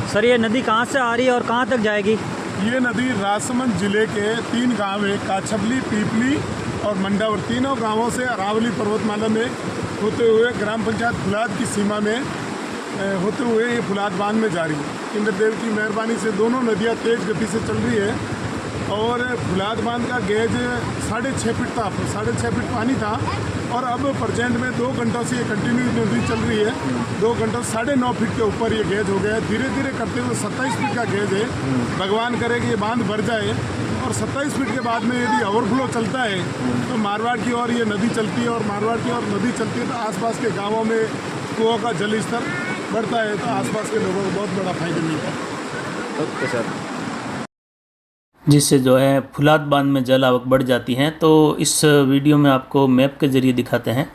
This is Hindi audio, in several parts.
सर ये नदी कहाँ से आ रही है और कहाँ तक जाएगी? ये नदी राजसमंद जिले के 3 गांव है, काछबली, पीपली और मंडावर, तीनों गांवों से अरावली पर्वतमाला में होते हुए ग्राम पंचायत फुलाद की सीमा में होते हुए ये फुलाद बांध में जा रही है। इंद्रदेव की मेहरबानी से दोनों नदियाँ तेज़ गति से चल रही है और फुलाद बांध का गेज 6.5 फीट था, 6.5 फीट पानी था और अब प्रजेंट में 2 घंटों से ये कंटिन्यू नदी चल रही है। 2 घंटों 9.5 फीट के ऊपर ये गेज हो गया है। धीरे धीरे करते हुए 27 फीट का गेज है। भगवान करे कि ये बांध भर जाए और 27 फीट के बाद में यदि ओवरफ्लो चलता है तो मारवाड़ की ओर ये नदी चलती है और मारवाड़ की ओर नदी चलती है तो आसपास के गाँवों में कुओं का जल स्तर बढ़ता है तो आसपास के लोगों को बहुत बड़ा फायदा मिलता है। Okay sir. जिससे जो है फुलाद बांध में जल आवक बढ़ जाती है। तो इस वीडियो में आपको मैप के ज़रिए दिखाते हैं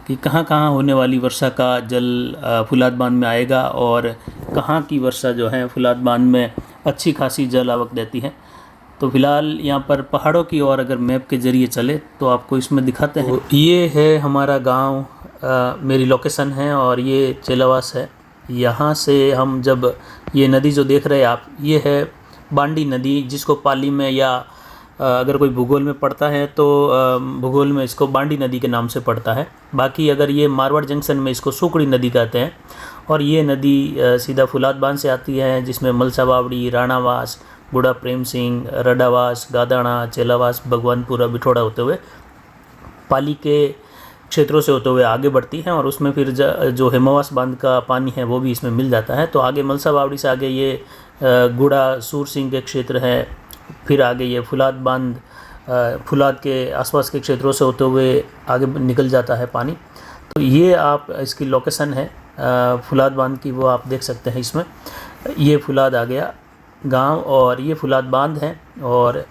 कि कहाँ कहाँ होने वाली वर्षा का जल फुलाद बांध में आएगा और कहाँ की वर्षा जो है फुलाद बांध में अच्छी खासी जल आवक देती है। तो फिलहाल यहाँ पर पहाड़ों की ओर अगर मैप के ज़रिए चले तो आपको इसमें दिखाते हैं। तो ये है हमारा गांव, मेरी लोकेशन है और ये चेलावास है। यहाँ से हम जब ये नदी जो देख रहे हैं आप, ये है बांडी नदी, जिसको पाली में या अगर कोई भूगोल में पढ़ता है तो भूगोल में इसको बांडी नदी के नाम से पढ़ता है। बाकी अगर ये मारवाड़ जंक्शन में इसको सुकड़ी नदी कहते हैं। और ये नदी सीधा फुलाद बांध से आती है, जिसमें मलसा बावड़ी, राणावास, बूढ़ा प्रेम सिंह, रडावास, गादाणा, चेलावास, भगवानपुरा, बिठोड़ा होते हुए पाली के क्षेत्रों से होते हुए आगे बढ़ती हैं और उसमें फिर जो हेमावास बांध का पानी है वो भी इसमें मिल जाता है। तो आगे मलसा बावड़ी से आगे ये गुड़ा सूर सिंह के क्षेत्र है, फिर आगे ये फुलाद बांध, फुलाद के आसपास के क्षेत्रों से होते हुए आगे निकल जाता है पानी। तो ये आप इसकी लोकेशन है फुलाद बांध की, वो आप देख सकते हैं। इसमें ये फुलाद आ गया गांव और ये फुलाद बांध है। और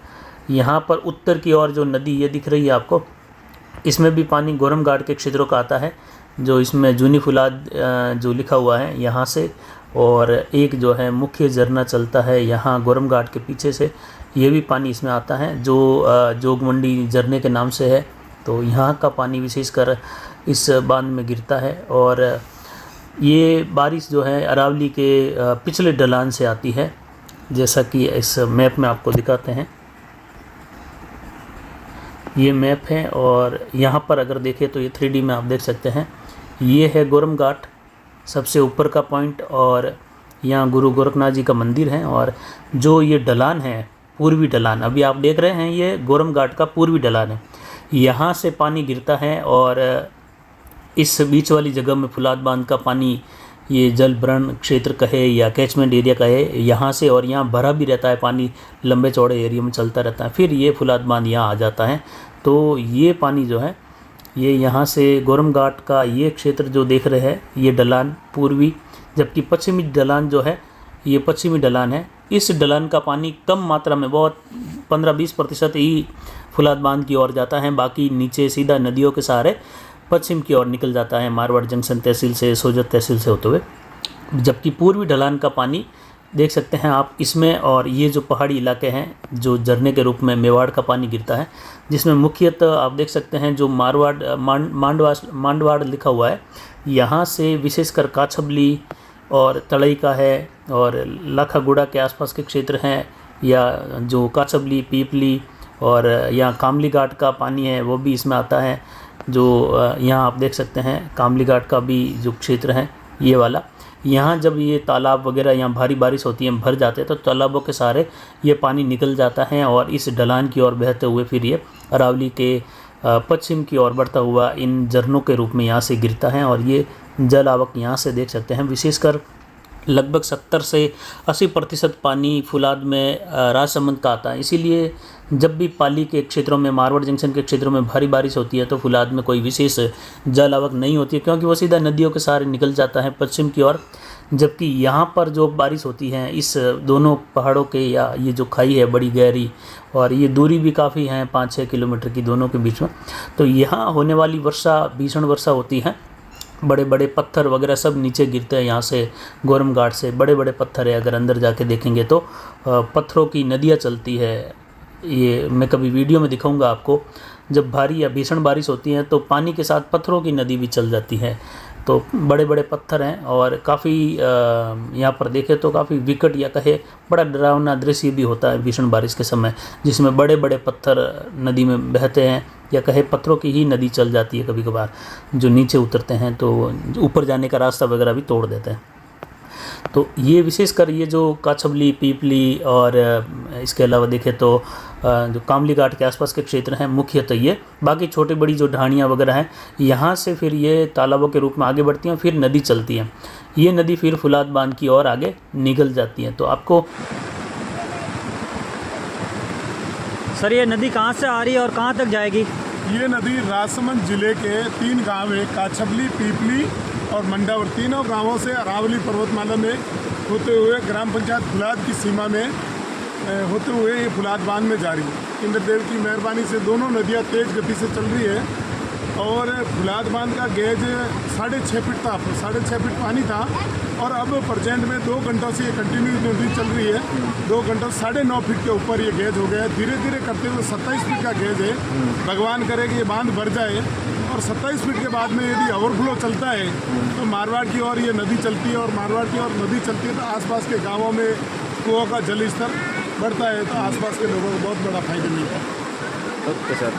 यहाँ पर उत्तर की ओर जो नदी ये दिख रही है आपको, इसमें भी पानी गोरम घाट के क्षेत्रों का आता है, जो इसमें जूनी फुलाद जो लिखा हुआ है यहाँ से। और एक जो है मुख्य झरना चलता है यहाँ गोरम घाट के पीछे से, ये भी पानी इसमें आता है जो जोगमंडी झरने के नाम से है। तो यहाँ का पानी विशेषकर इस बांध में गिरता है। और ये बारिश जो है अरावली के पिछले ढलान से आती है, जैसा कि इस मैप में आपको दिखाते हैं। ये मैप है और यहाँ पर अगर देखें तो ये 3D में आप देख सकते हैं। ये है गोरम घाट सबसे ऊपर का पॉइंट और यहाँ गुरु गोरखनाथ जी का मंदिर है। और जो ये ढलान है पूर्वी ढलान, अभी आप देख रहे हैं ये गोरम घाट का पूर्वी ढलान है। यहाँ से पानी गिरता है और इस बीच वाली जगह में फुलाद बांध का पानी, ये जल भरण क्षेत्र कहे या कैचमेंट एरिया कहे, यहाँ से और यहाँ भरा भी रहता है पानी, लंबे चौड़े एरिया में चलता रहता है। फिर ये फुलाद बांध यहाँ आ जाता है। तो ये पानी जो है ये यहाँ से गोरम घाट का ये क्षेत्र जो देख रहे हैं ये ढलान पूर्वी, जबकि पश्चिमी ढलान जो है ये पश्चिमी ढलान है। इस ढलान का पानी कम मात्रा में, बहुत 15-20% ही फुलाद बांध की ओर जाता है, बाकी नीचे सीधा नदियों के सहारे पश्चिम की ओर निकल जाता है मारवाड़ जंक्शन तहसील से, सोजत तहसील से होते हुए। जबकि पूर्वी ढलान का पानी देख सकते हैं आप इसमें, और ये जो पहाड़ी इलाके हैं जो झरने के रूप में मेवाड़ का पानी गिरता है, जिसमें मुख्यतः आप देख सकते हैं जो मारवाड़ मांडवाड़ लिखा हुआ है, यहाँ से विशेषकर काछबली और तड़ई का है और लाखागुड़ा के आसपास के क्षेत्र हैं, या जो काछबली, पीपली और यहाँ कामली घाट का पानी है वो भी इसमें आता है। जो यहाँ आप देख सकते हैं कामली घाट का भी जो क्षेत्र है ये वाला, यहाँ जब ये तालाब वगैरह यहाँ भारी बारिश होती है भर जाते हैं तो तालाबों के सहारे ये पानी निकल जाता है और इस ढलान की ओर बहते हुए फिर ये अरावली के पश्चिम की ओर बढ़ता हुआ इन झरनों के रूप में यहाँ से गिरता है। और ये जल आवक यहाँ से देख सकते हैं, विशेषकर लगभग 70 से 80% पानी फुलाद में राजसमंद का आता है। इसीलिए जब भी पाली के क्षेत्रों में, मारवाड़ जंक्शन के क्षेत्रों में भारी बारिश होती है तो फुलाद में कोई विशेष जल आवक नहीं होती है, क्योंकि वो सीधा नदियों के सहारे निकल जाता है पश्चिम की ओर। जबकि यहाँ पर जो बारिश होती है इस दोनों पहाड़ों के, या ये जो खाई है बड़ी गहरी और ये दूरी भी काफ़ी है 5-6 किलोमीटर की दोनों के बीच में, तो यहाँ होने वाली वर्षा भीषण वर्षा होती है। बड़े बड़े पत्थर वगैरह सब नीचे गिरते हैं यहाँ से, गोरम घाट से बड़े बड़े पत्थर है, अगर अंदर जाके देखेंगे तो पत्थरों की नदियाँ चलती है। ये मैं कभी वीडियो में दिखाऊंगा आपको। जब भारी या भीषण बारिश होती है तो पानी के साथ पत्थरों की नदी भी चल जाती है। तो बड़े बड़े पत्थर हैं और काफ़ी यहाँ पर देखें तो काफ़ी विकट या कहे बड़ा डरावना दृश्य भी होता है भीषण बारिश के समय, जिसमें बड़े बड़े पत्थर नदी में बहते हैं या कहे पत्थरों की ही नदी चल जाती है कभी कभार, जो नीचे उतरते हैं तो ऊपर जाने का रास्ता वगैरह भी तोड़ देते हैं। तो ये विशेषकर ये जो काछबली, पीपली और इसके अलावा देखें तो जो कामली घाट के आसपास के क्षेत्र हैं मुख्यतः ये, बाकी छोटी बड़ी जो ढाणियाँ वगैरह हैं यहाँ से फिर ये तालाबों के रूप में आगे बढ़ती हैं, फिर नदी चलती है। ये नदी फिर फुलाद बांध की ओर आगे निकल जाती है। तो आपको सर ये नदी कहाँ से आ रही है और कहाँ तक जाएगी? ये नदी राजसमंद जिले के 3 गांव है, काछबली, पीपली और मंडावर, तीनों गांवों से अरावली पर्वतमाला में होते हुए ग्राम पंचायत फुलाद की सीमा में होते हुए ये फुलाद बांध में जा रही है। इंद्रदेव की मेहरबानी से दोनों नदियाँ तेज गति से चल रही है और फुलाद बांध का गेज 6.5 फीट था, 6.5 फीट पानी था और अब प्रजेंट में 2 घंटों से ये कंटिन्यू नदी चल रही है। 2 घंटों 9.5 फीट के ऊपर ये गेज हो गया है। धीरे धीरे करते हुए 27 फीट का गेज है। भगवान करे कि ये बांध भर जाए और 27 फीट के बाद में यदि ओवरफ्लो चलता है तो मारवाड़ की ओर ये नदी चलती है और मारवाड़ की ओर नदी चलती है तो आसपास के गांवों में कुओं का जल स्तर बढ़ता है, तो आसपास के लोगों को बहुत बड़ा फायदा मिलता है। Okay sir.